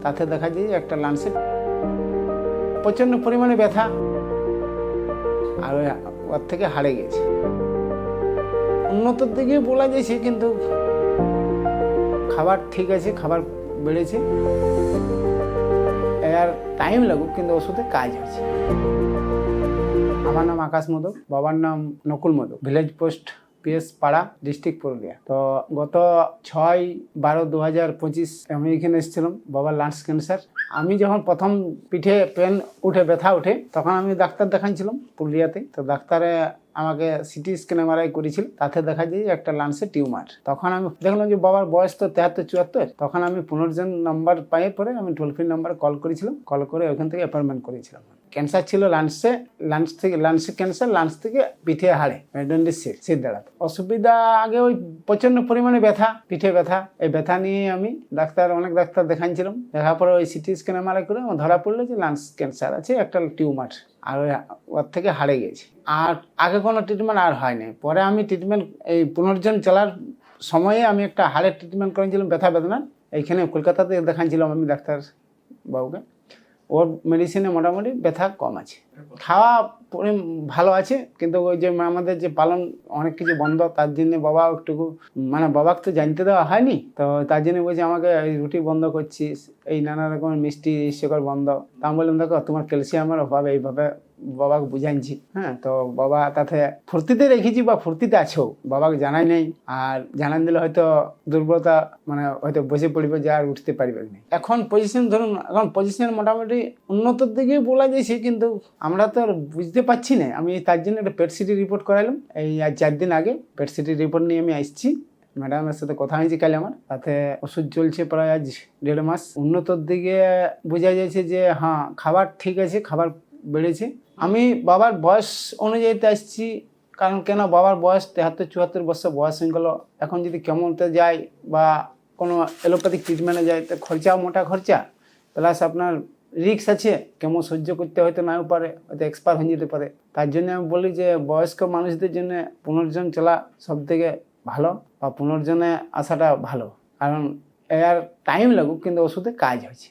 তাতে দেখা যায় যে একটা লাংসে প্রচণ্ড পরিমাণে ব্যথা আর ওর থেকে হারে গেছে। উন্নতর দিকে বলা যাচ্ছে, কিন্তু খাবার ঠিক আছে, খাবার বেড়েছে, এর টাইম লাগুক কিন্তু ওষুধে কাজ হয়েছে। আমার নাম আকাশ মোদক, বাবার নাম Nakul modak, village post PS পাড়া, ডিস্ট্রিক্ট পুরুলিয়া। তো গত 6/12/2025 আমি এখানে এসেছিলাম, বাবার লাংস ক্যান্সার। আমি যখন প্রথম পিঠে পেন উঠে, ব্যথা উঠে, তখন আমি ডাক্তার দেখাচ্ছিলাম পুরুলিয়াতে। তো ডাক্তারে আমাকে সিটি স্ক্যান MRI করেছিল, তাতে দেখা যায় একটা লাংসে টিউমার। তখন আমি দেখলাম যে বাবার বয়স তো 73-74। তখন আমি পুনর্জন নাম্বার পাই পরে আমি টোল ফ্রি নাম্বারে কল করেছিলাম, কল করে ওখান থেকে অ্যাপয়েন্টমেন্ট করেছিলাম। ক্যান্সার ছিল লাংসে, লাংসে ক্যান্সার, লাংস থেকে পিঠে হাড়ে সিট দাঁড়াতে অসুবিধা। আগে ওই প্রচন্ড পরিমাণে ব্যথা, পিঠে ব্যথা, এই ব্যথা নিয়ে আমি অনেক ডাক্তার দেখাচ্ছিলাম। দেখার পরে ওই সিটি স্ক্যান MRI করে আমার ধরা পড়লো যে লাংস ক্যান্সার আছে, একটা টিউমার, আর ওর থেকে হারে গেছে। আর আগে কোনো ট্রিটমেন্ট আর হয়নি। পরে আমি ট্রিটমেন্ট, এই পুনর্জন চলার সময়ে আমি একটা হাড়ের ট্রিটমেন্ট করেছিলাম, ব্যথা বেদনা। এইখানে কলকাতাতে দেখাচ্ছিলাম আমি ডাক্তার বাবুকে। ওর মেডিসিনে মোটামুটি ব্যথা কম আছে, খাওয়া ভালো আছে, কিন্তু ওই যে আমাদের যে পালন অনেক কিছু বন্ধ, তার জন্য বাবা একটুকু বাবাকে তো জানতে দেওয়া হয়নি, তো তার জন্য বলছে আমাকে এই রুটি বন্ধ করছিস, এই নানা রকমের মিষ্টি শিকড় বন্ধ। তা আমি বললাম দেখো তোমার ক্যালসিয়ামের অভাব, এইভাবে বাবাকে বুঝাইছি। হ্যাঁ, তো বাবা তাতে ফুর্তিতে রেখেছি বা ফুর্তিতে আছো, বাবাকে জানাই নেই। আর জানান দিলে হয়তো দুর্বলতা, হয়তো বসে পড়বে যে আর উঠতে পারবে না। এখন পজিশন ধরুন, এখন পজিশন মোটামুটি উন্নতর দিকে বলা যাচ্ছে, কিন্তু আমরা তো বুঝতে পারছি না। আমি তার জন্য একটা পেট সিটি রিপোর্ট করাইলাম এই আজ 4 দিন আগে। পেট সিটি রিপোর্ট নিয়ে আমি আসছি, ম্যাডামের সাথে কথা হয়েছে কাল আমার। তাতে ওষুধ চলছে প্রায় আজ 1.5 মাস। উন্নতর দিকে বোঝা যাচ্ছে যে হ্যাঁ, খাবার ঠিক আছে, খাবার বেড়েছে। আমি বাবার বয়স অনুযায়ীতে আসছি, কারণ কেন বাবার বয়স 73-74 বছর বয়স হয়ে গেল। এখন যদি কেমনতে যায় বা কোনো এলোপ্যাথিক ট্রিটমেন্টে যায়, তো খরচাও মোটা খরচা, প্লাস আপনার রিস্ক আছে, কেমন সহ্য করতে হয়তো নাও পারে, হয়তো এক্সপায়ার হয়ে যেতে পারে। তার জন্য আমি বলি যে বয়স্ক মানুষদের জন্য পুনর্জন চলা সব থেকে ভালো, বা পুনর্জনে আসাটা ভালো, কারণ এর টাইম লাগুক কিন্তু ওষুধে কাজ হয়েছে।